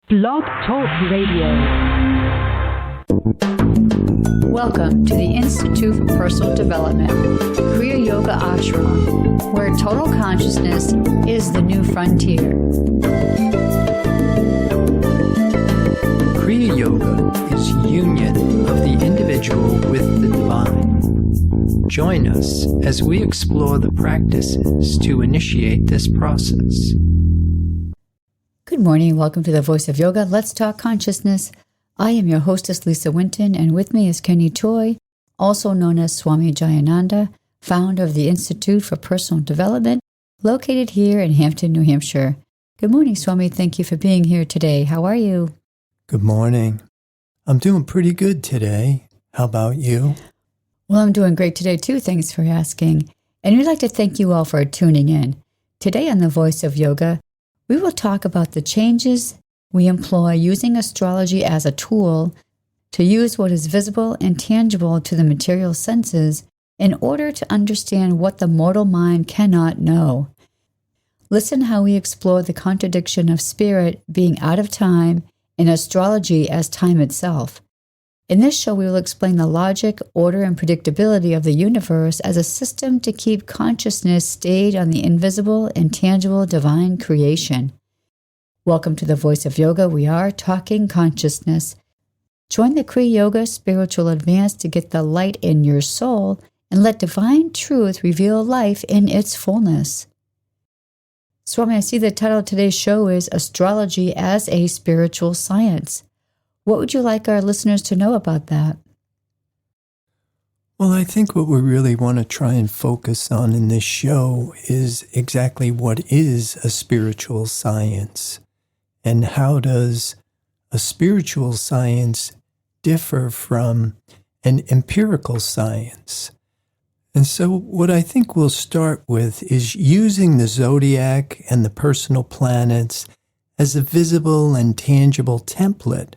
Blog Talk Radio. Welcome to the Institute for Personal Development, Kriya Yoga Ashram, where total consciousness is the new frontier. Kriya Yoga is union of the individual with the divine. Join us as we explore the practices to initiate this process. Good morning. Welcome to the Voice of Yoga. Let's talk consciousness. I am your hostess, Lisa Winton, and with me is Kenny Toy, also known as Swami Jayananda, founder of the Institute for Personal Development, located here in Hampton, New Hampshire. Good morning, Swami. Thank you for being here today. How are you? Good morning. I'm doing pretty good today. How about you? Well, I'm doing great today, too. Thanks for asking. And we'd like to thank you all for tuning in. Today on the Voice of Yoga, we will talk about the changes we employ using astrology as a tool to use what is visible and tangible to the material senses in order to understand what the mortal mind cannot know. Listen how we explore the contradiction of spirit being out of time and astrology as time itself. In this show, we will explain the logic, order, and predictability of the universe as a system to keep consciousness stayed on the invisible and tangible divine creation. Welcome to the Voice of Yoga. We are talking consciousness. Join the Kriya Yoga Spiritual Advance to get the light in your soul and let divine truth reveal life in its fullness. Swami, I see the title of today's show is Astrology as a Spiritual Science. What would you like our listeners to know about that? Well, I think what we really want to try and focus on in this show is exactly what is a spiritual science and how does a spiritual science differ from an empirical science. And so what I think we'll start with is using the zodiac and the personal planets as a visible and tangible template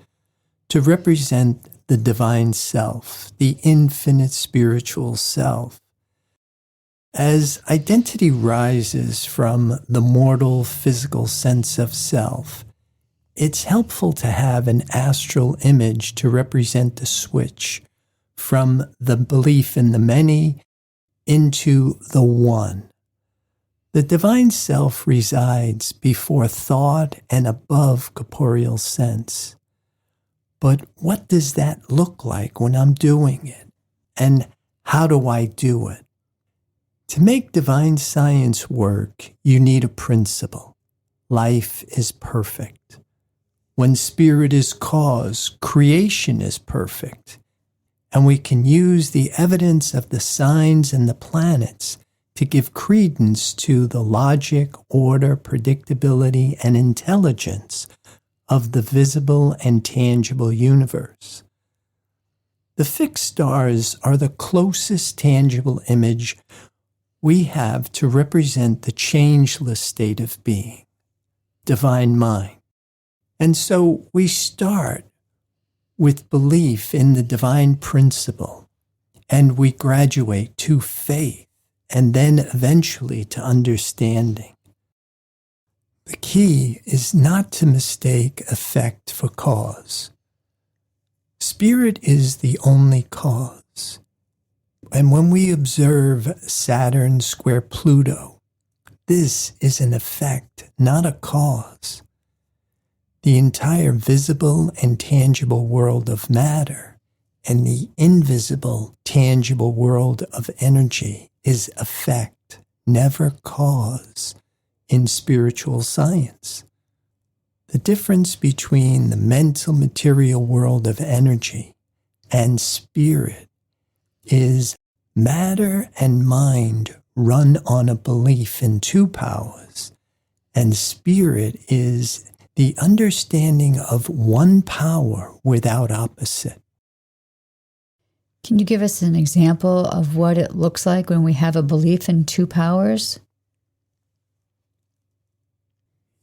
to represent the divine self, the infinite spiritual self. As identity rises from the mortal physical sense of self, it's helpful to have an astral image to represent the switch from the belief in the many into the one. The divine self resides before thought and above corporeal sense. But what does that look like when I'm doing it? And how do I do it? To make divine science work, you need a principle. Life is perfect. When spirit is cause, creation is perfect. And we can use the evidence of the signs and the planets to give credence to the logic, order, predictability, and intelligence of the visible and tangible universe. The fixed stars are the closest tangible image we have to represent the changeless state of being, divine mind. And so we start with belief in the divine principle, and we graduate to faith, and then eventually to understanding. The key is not to mistake effect for cause. Spirit is the only cause. And when we observe Saturn square Pluto, this is an effect, not a cause. The entire visible and tangible world of matter and the invisible, tangible world of energy is effect, never cause. In spiritual science, the difference between the mental material world of energy and spirit is matter and mind run on a belief in two powers, and spirit is the understanding of one power without opposite. Can you give us an example of what it looks like when we have a belief in two powers?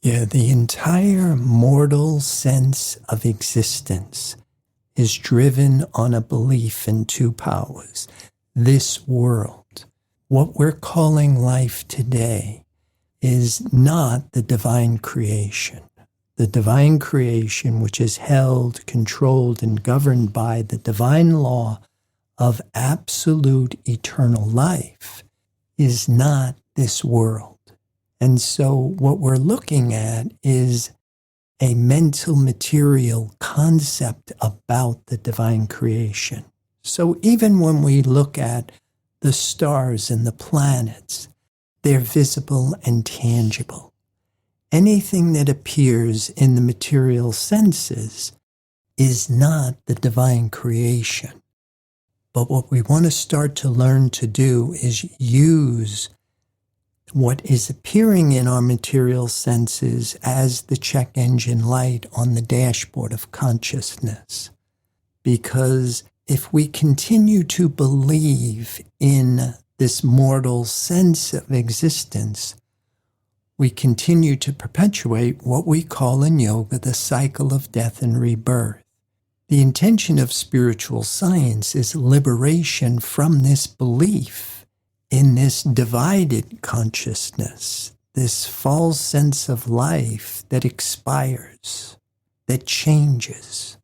Yeah, the entire mortal sense of existence is driven on a belief in two powers. This world, what we're calling life today, is not the divine creation. the divine creation, which is held, controlled, and governed by the divine law of absolute eternal life, is not this world. And so what we're looking at is a mental material concept about the divine creation. So even when we look at the stars and the planets, they're visible and tangible. Anything that appears in the material senses is not the divine creation. But what we want to start to learn to do is use what is appearing in our material senses as the check engine light on the dashboard of consciousness. Because if we continue to believe in this mortal sense of existence, we continue to perpetuate what we call in yoga the cycle of death and rebirth. The intention of spiritual science is liberation from this belief in this divided consciousness, this false sense of life that expires, that changes.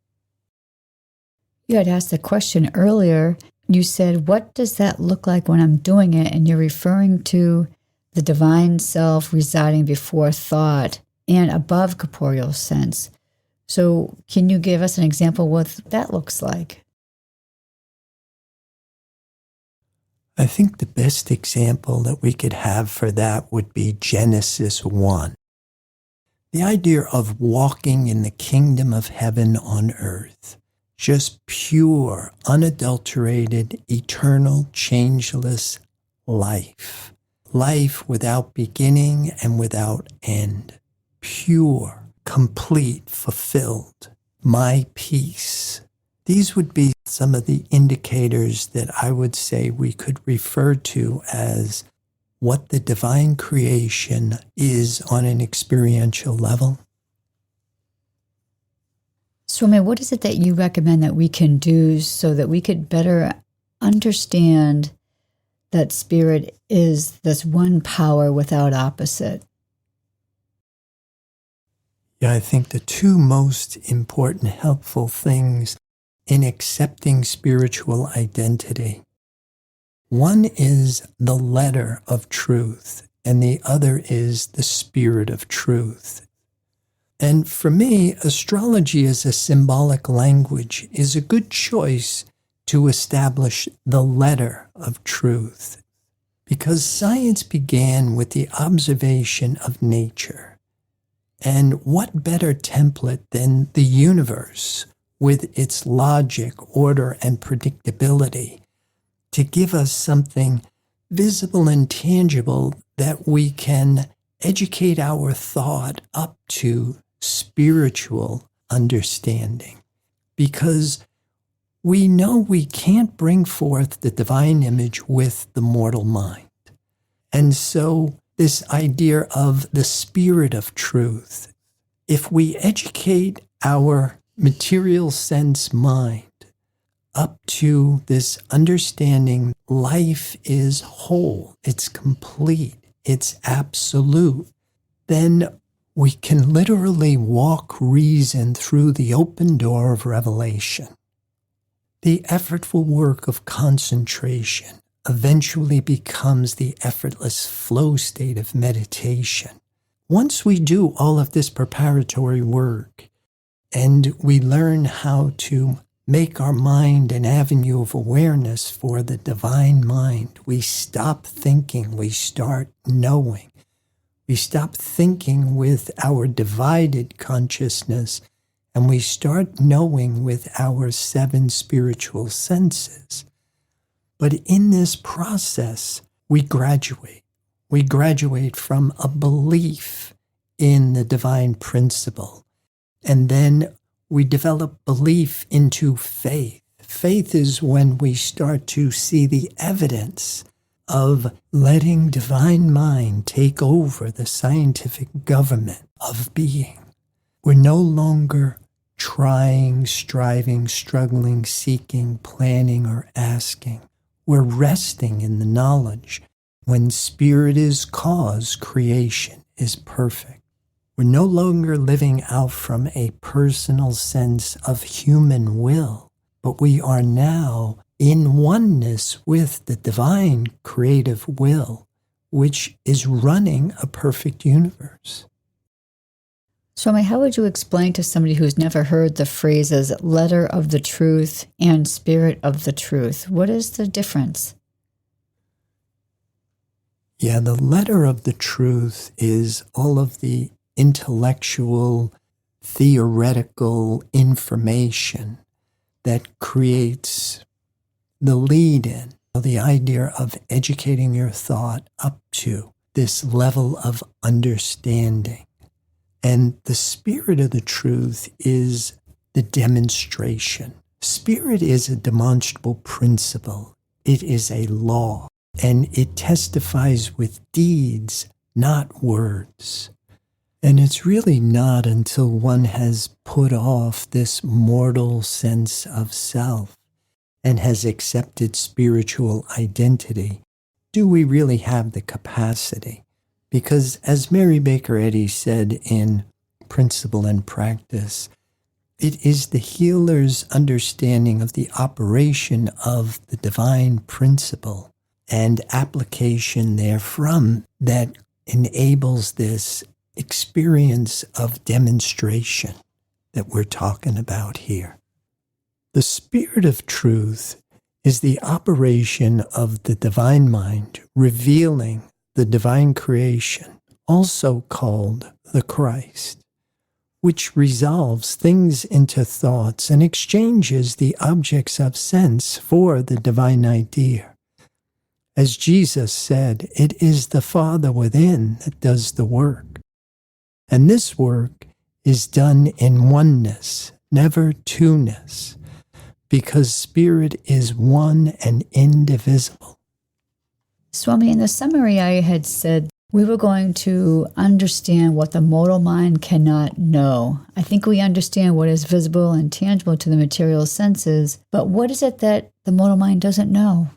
You had asked the question earlier. You said, what does that look like when I'm doing it? And you're referring to the divine self residing before thought and above corporeal sense. So can you give us an example of what that looks like? I think the best example that we could have for that would be Genesis 1. The idea of walking in the kingdom of heaven on earth. Just pure, unadulterated, eternal, changeless life. Life without beginning and without end. Pure, complete, fulfilled. My peace. These would be some of the indicators that I would say we could refer to as what the divine creation is on an experiential level. Swami, what is it that you recommend that we can do so that we could better understand that spirit is this one power without opposite? Yeah, I think the two most important helpful things in accepting spiritual identity. One is the letter of truth, and the other is the spirit of truth. And for me, astrology as a symbolic language is a good choice to establish the letter of truth, because science began with the observation of nature. And what better template than the universe with its logic, order, and predictability to give us something visible and tangible that we can educate our thought up to spiritual understanding. Because we know we can't bring forth the divine image with the mortal mind. And so this idea of the spirit of truth, if we educate our material sense mind up to this understanding life is whole, it's complete, it's absolute, then we can literally walk reason through the open door of revelation. The effortful work of concentration eventually becomes the effortless flow state of meditation. Once we do all of this preparatory work and we learn how to make our mind an avenue of awareness for the divine mind, we stop thinking, we start knowing. We stop thinking with our divided consciousness, and we start knowing with our 7 spiritual senses. But in this process, we graduate. We graduate from a belief in the divine principle, and then we develop belief into faith. Faith is when we start to see the evidence of letting divine mind take over the scientific government of being. We're no longer trying, striving, struggling, seeking, planning, or asking. We're resting in the knowledge. When spirit is cause, creation is perfect. We're no longer living out from a personal sense of human will, but we are now in oneness with the divine creative will, which is running a perfect universe. Swami, how would you explain to somebody who's never heard the phrases letter of the truth and spirit of the truth? What is the difference? Yeah, the letter of the truth is all of the intellectual, theoretical information that creates the lead-in, the idea of educating your thought up to this level of understanding. And the spirit of the truth is the demonstration. Spirit is a demonstrable principle. It is a law, and it testifies with deeds, not words. And it's really not until one has put off this mortal sense of self and has accepted spiritual identity do we really have the capacity. Because as Mary Baker Eddy said in Principle and Practice, it is the healer's understanding of the operation of the divine principle and application therefrom that enables this experience of demonstration that we're talking about here. The spirit of truth is the operation of the divine mind revealing the divine creation, also called the Christ, which resolves things into thoughts and exchanges the objects of sense for the divine idea. As Jesus said, it is the Father within that does the work. And this work is done in oneness, never two-ness, because spirit is one and indivisible. Swami, in the summary, I had said we were going to understand what the mortal mind cannot know. I think we understand what is visible and tangible to the material senses, but what is it that the mortal mind doesn't know?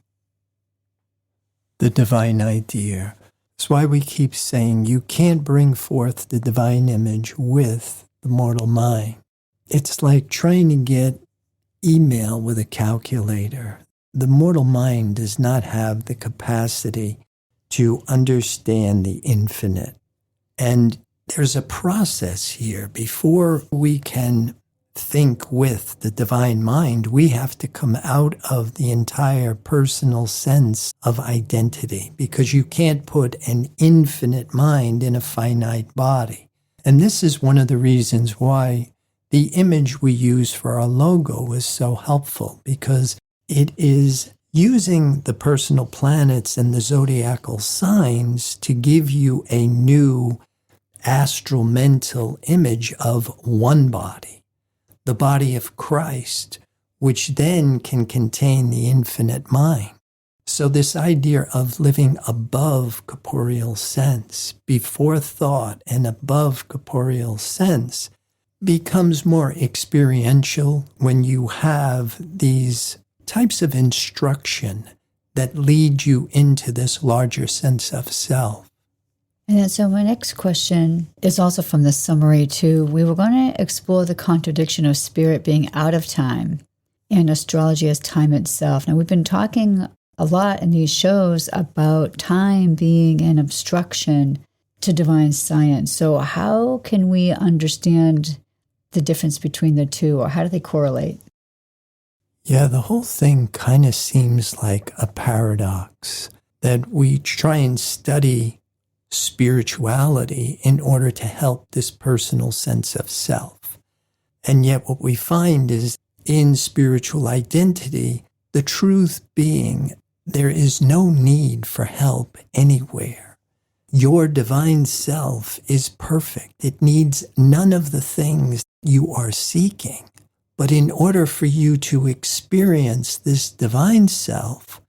The divine idea. That's why we keep saying you can't bring forth the divine image with the mortal mind. It's like trying to get email with a calculator. The mortal mind does not have the capacity to understand the infinite. And there's a process here. Before we can think with the divine mind, we have to come out of the entire personal sense of identity, because you can't put an infinite mind in a finite body. And this is one of the reasons why the image we use for our logo is so helpful, because it is using the personal planets and the zodiacal signs to give you a new astral mental image of one body, the body of Christ, which then can contain the infinite mind. So this idea of living above corporeal sense, before thought and above corporeal sense, becomes more experiential when you have these types of instruction that lead you into this larger sense of self. And then, so my next question is also from the summary too. We were going to explore the contradiction of spirit being out of time and astrology as time itself. Now, we've been talking a lot in these shows about time being an obstruction to divine science. So how can we understand the difference between the two, or how do they correlate? Yeah, the whole thing kind of seems like a paradox, that we try and study spirituality in order to help this personal sense of self. And yet what we find is in spiritual identity, the truth being there is no need for help anywhere. Your divine self is perfect. It needs none of the things you are seeking. But in order for you to experience this divine self,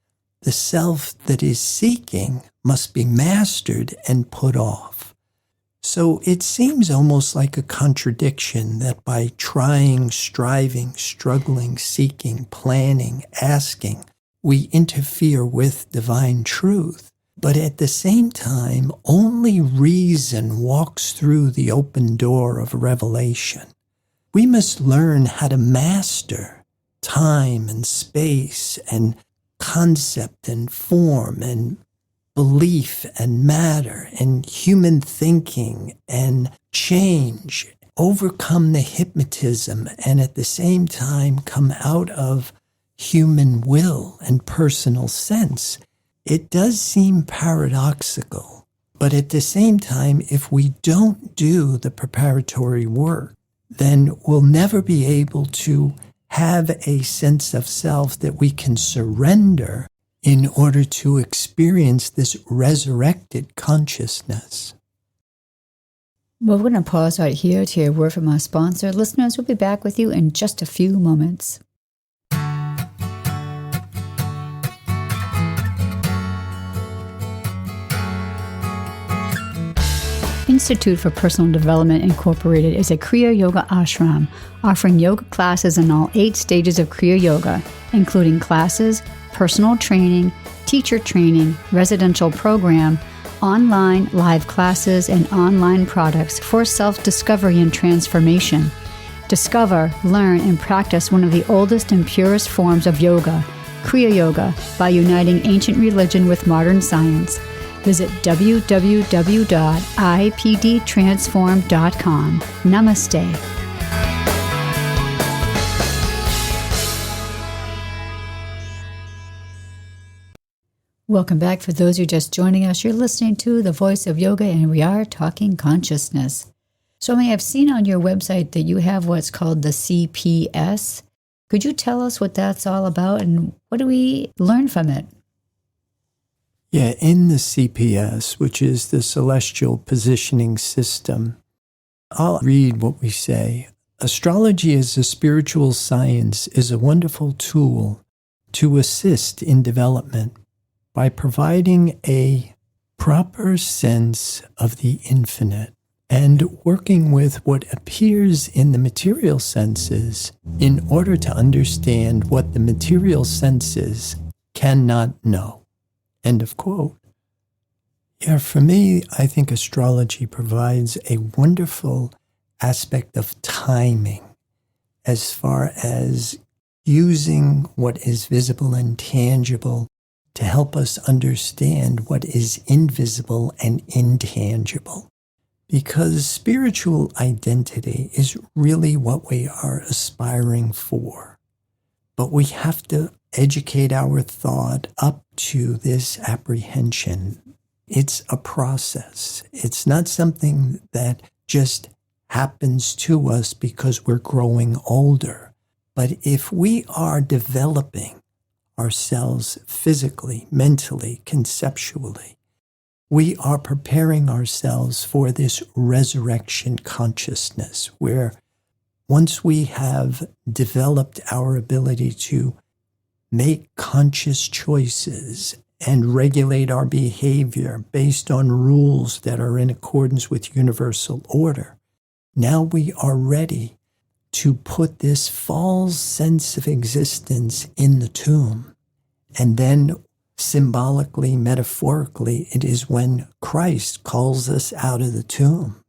the self that is seeking must be mastered and put off. So it seems almost like a contradiction that by trying, striving, struggling, seeking, planning, asking, we interfere with divine truth. But at the same time, only reason walks through the open door of revelation. We must learn how to master time and space and concept and form and belief and matter and human thinking and change, overcome the hypnotism, and at the same time come out of human will and personal sense. It does seem paradoxical, but at the same time, if we don't do the preparatory work, then we'll never be able to have a sense of self that we can surrender in order to experience this resurrected consciousness. Well, we're going to pause right here to hear a word from our sponsor. Listeners, we'll be back with you in just a few moments. Institute for Personal Development Incorporated is a Kriya Yoga ashram offering yoga classes in all 8 stages of Kriya Yoga, including classes, personal training, teacher training, residential program, online live classes, and online products for self-discovery and transformation. Discover, learn, and practice one of the oldest and purest forms of yoga, Kriya Yoga, by uniting ancient religion with modern science. Visit www.ipdtransform.com. Namaste. Welcome back. For those who are just joining us, you're listening to The Voice of Yoga, and we are talking consciousness. Swami, I've seen on your website that you have what's called the CPS. Could you tell us what that's all about and what do we learn from it? Yeah, in the CPS, which is the Celestial Positioning System, I'll read what we say. Astrology as a spiritual science is a wonderful tool to assist in development by providing a proper sense of the infinite and working with what appears in the material senses in order to understand what the material senses cannot know. End of quote. Yeah, for me, I think astrology provides a wonderful aspect of timing as far as using what is visible and tangible to help us understand what is invisible and intangible. Because spiritual identity is really what we are aspiring for. But we have to educate our thought up to this apprehension. It's a process. It's not something that just happens to us because we're growing older. But if we are developing ourselves physically, mentally, conceptually, we are preparing ourselves for this resurrection consciousness where once we have developed our ability to make conscious choices and regulate our behavior based on rules that are in accordance with universal order, now we are ready to put this false sense of existence in the tomb. And then symbolically, metaphorically, it is when Christ calls us out of the tomb.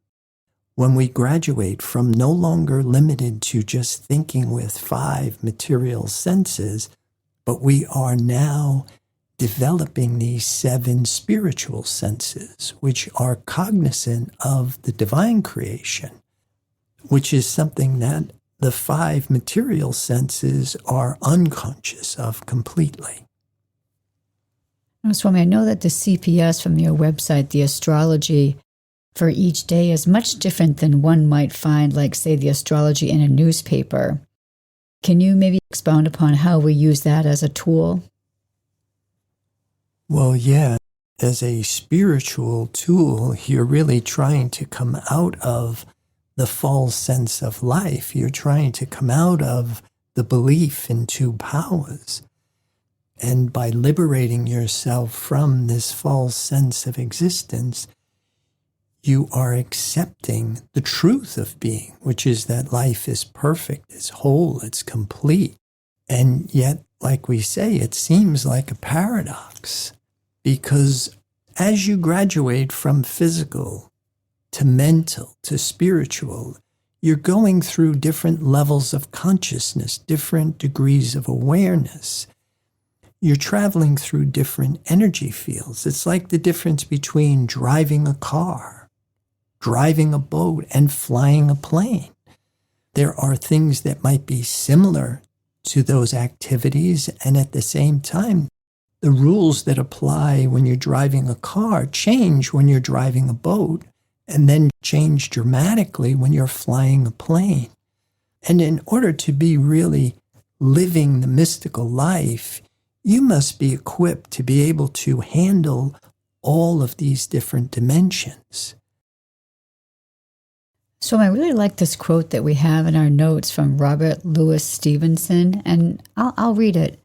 When we graduate from no longer limited to just thinking with 5 material senses, but we are now developing these 7 spiritual senses, which are cognizant of the divine creation, which is something that the 5 material senses are unconscious of completely. Now, Swami, I know that the CPS from your website, the astrology for each day, is much different than one might find, like, say, the astrology in a newspaper. Can you maybe expound upon how we use that as a tool? Well, yeah, as a spiritual tool, you're really trying to come out of the false sense of life. You're trying to come out of the belief in 2 powers. And by liberating yourself from this false sense of existence, you are accepting the truth of being, which is that life is perfect, it's whole, it's complete. And yet, like we say, it seems like a paradox because as you graduate from physical to mental to spiritual, you're going through different levels of consciousness, different degrees of awareness. You're traveling through different energy fields. It's like the difference between driving a car, driving a boat, and flying a plane. There are things that might be similar to those activities, and at the same time, the rules that apply when you're driving a car change when you're driving a boat, and then change dramatically when you're flying a plane. And in order to be really living the mystical life, you must be equipped to be able to handle all of these different dimensions. So I really like this quote that we have in our notes from Robert Louis Stevenson, and I'll read it.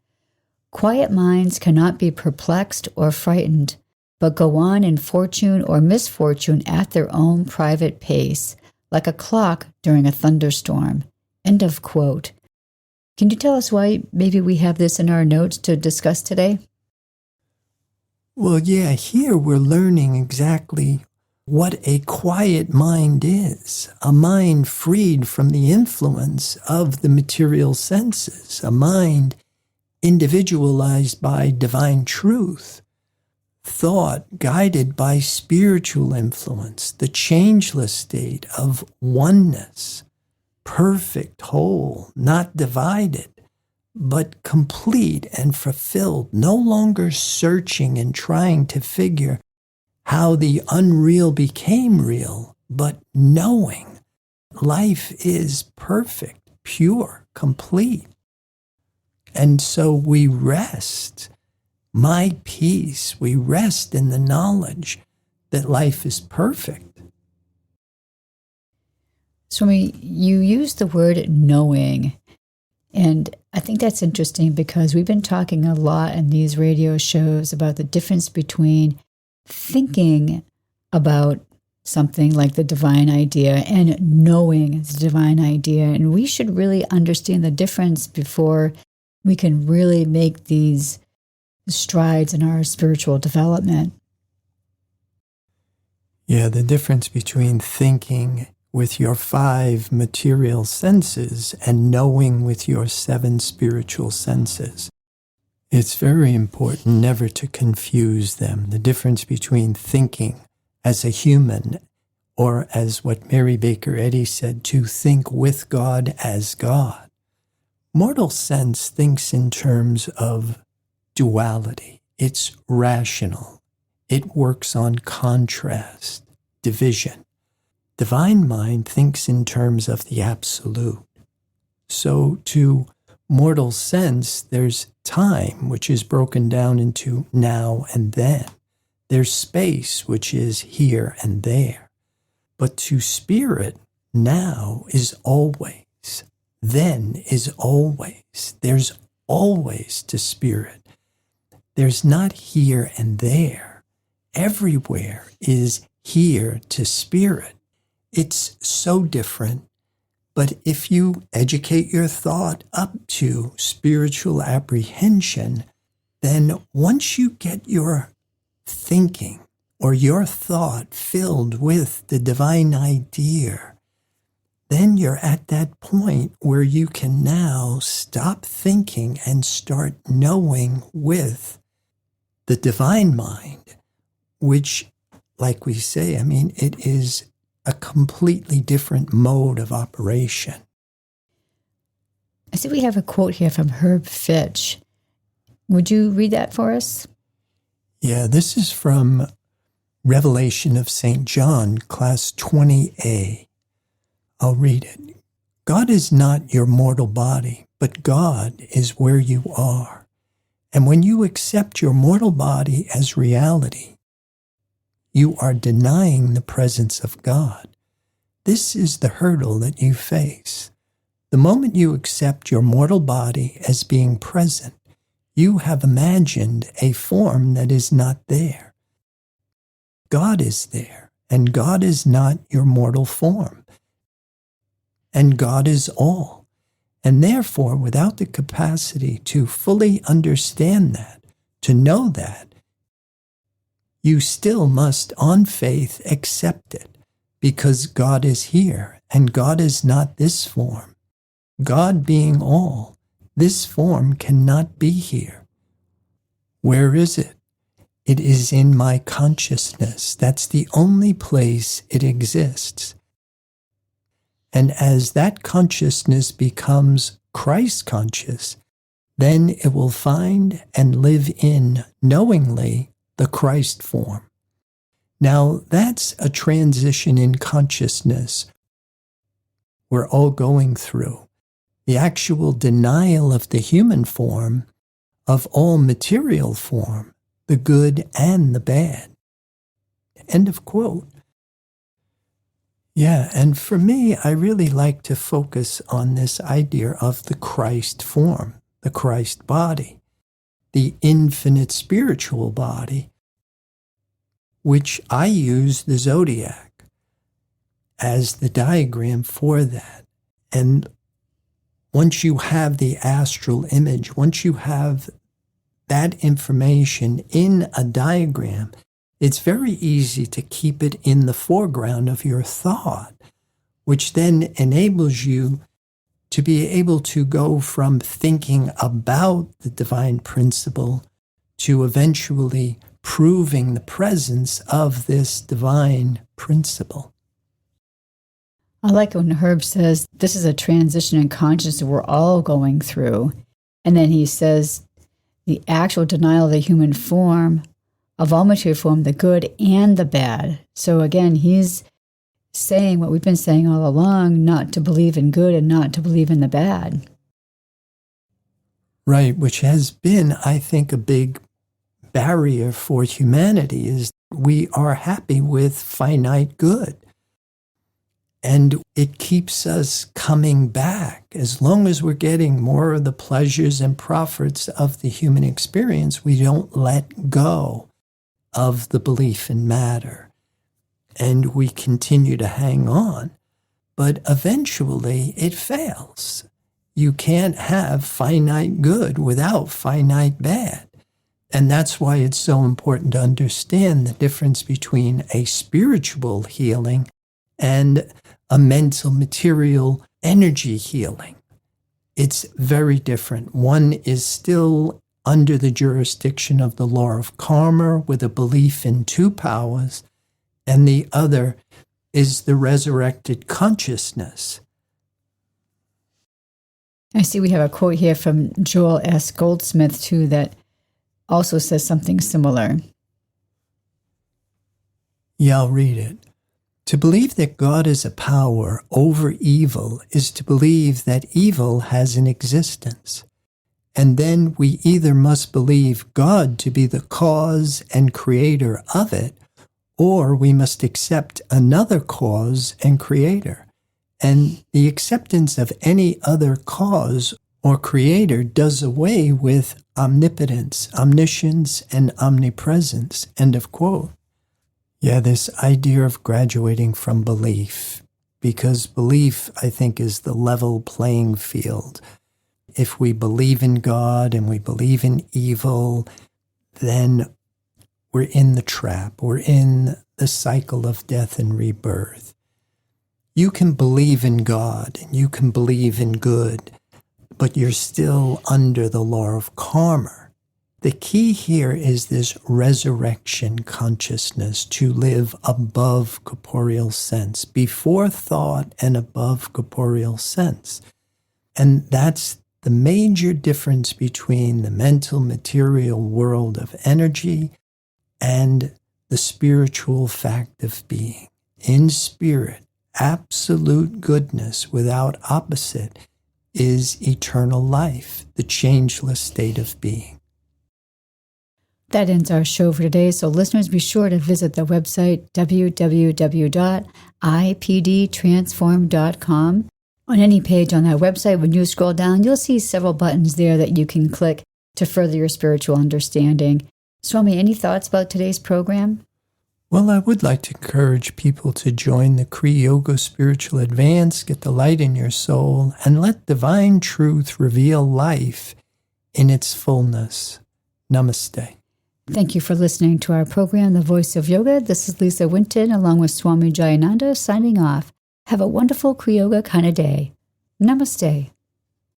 "Quiet minds cannot be perplexed or frightened, but go on in fortune or misfortune at their own private pace, like a clock during a thunderstorm." End of quote. Can you tell us why maybe we have this in our notes to discuss today? Well, yeah, here we're learning exactly what a quiet mind is. A mind freed from the influence of the material senses. A mind individualized by divine truth. Thought guided by spiritual influence. The changeless state of oneness. Perfect, whole, not divided, but complete and fulfilled, no longer searching and trying to figure how the unreal became real, but knowing life is perfect, pure, complete. And so we rest, my peace, we rest in the knowledge that life is perfect. Swami, you use the word knowing, and I think that's interesting because we've been talking a lot in these radio shows about the difference between thinking about something like the divine idea and knowing the divine idea, and we should really understand the difference before we can really make these strides in our spiritual development. Yeah, the difference between thinking with your 5 material senses and knowing with your 7 spiritual senses. It's very important never to confuse them. The difference between thinking as a human, or as what Mary Baker Eddy said, to think with God as God. Mortal sense thinks in terms of duality. It's rational. It works on contrast, division. Divine mind thinks in terms of the absolute. So to mortal sense, there's time, which is broken down into now and then. There's space, which is here and there. But to spirit, now is always, then is always. There's always to spirit. There's not here and there. Everywhere is here to spirit. It's so different, but if you educate your thought up to spiritual apprehension, then once you get your thinking or your thought filled with the divine idea, then you're at that point where you can now stop thinking and start knowing with the divine mind, which, like we say, it is a completely different mode of operation. I see we have a quote here from Herb Fitch. Would you read that for us? Yeah, this is from Revelation of St. John, class 20A. I'll read it. God is not your mortal body, but God is where you are. And when you accept your mortal body as reality, you are denying the presence of God. This is the hurdle that you face. The moment you accept your mortal body as being present, you have imagined a form that is not there. God is there, and God is not your mortal form. And God is all. And therefore, without the capacity to fully understand that, to know that, you still must, on faith, accept it, because God is here, and God is not this form. God being all, this form cannot be here. Where is it? It is in my consciousness. That's the only place it exists. And as that consciousness becomes Christ conscious, then it will find and live in, knowingly, the Christ form. Now, that's a transition in consciousness we're all going through. The actual denial of the human form, of all material form, the good and the bad. End of quote. Yeah, and for me, I really like to focus on this idea of the Christ form, the Christ body, the infinite spiritual body, which I use the zodiac as the diagram for that. And once you have the astral image, once you have that information in a diagram, it's very easy to keep it in the foreground of your thought, which then enables you to be able to go from thinking about the divine principle to eventually proving the presence of this divine principle. I like when Herb says this is a transition in consciousness we're all going through. And then he says the actual denial of the human form, of all material form, the good and the bad. So again, he's saying what we've been saying all along, not to believe in good and not to believe in the bad. Right, which has been, I think, a big barrier for humanity, is we are happy with finite good. And it keeps us coming back. As long as we're getting more of the pleasures and profits of the human experience, we don't let go of the belief in matter. And we continue to hang on. But eventually it fails. You can't have finite good without finite bad. And that's why it's so important to understand the difference between a spiritual healing and a mental, material, energy healing. It's very different. One is still under the jurisdiction of the law of karma with a belief in two powers, and the other is the resurrected consciousness. I see we have a quote here from Joel S. Goldsmith, too, that also says something similar. Yeah, I'll read it. To believe that God is a power over evil is to believe that evil has an existence. And then we either must believe God to be the cause and creator of it, or we must accept another cause and creator. And the acceptance of any other cause or creator does away with omnipotence, omniscience, and omnipresence. End of quote. Yeah, this idea of graduating from belief, because belief, I think, is the level playing field. If we believe in God and we believe in evil, then we're in the trap. We're in the cycle of death and rebirth. You can believe in God and you can believe in good, but you're still under the law of karma. The key here is this resurrection consciousness, to live above corporeal sense, before thought and above corporeal sense. And that's the major difference between the mental, material world of energy and the spiritual fact of being. In spirit, absolute goodness without opposite is eternal life, the changeless state of being. That ends our show for today, so listeners, be sure to visit the website www.ipdtransform.com. On any page on that website, when you scroll down, you'll see several buttons there that you can click to further your spiritual understanding. Swami, any thoughts about today's program? Well, I would like to encourage people to join the Kriya Yoga Spiritual Advance, get the light in your soul, and let divine truth reveal life in its fullness. Namaste. Thank you for listening to our program, The Voice of Yoga. This is Lisa Winton, along with Swami Jayananda, signing off. Have a wonderful Kriya Yoga kind of day. Namaste.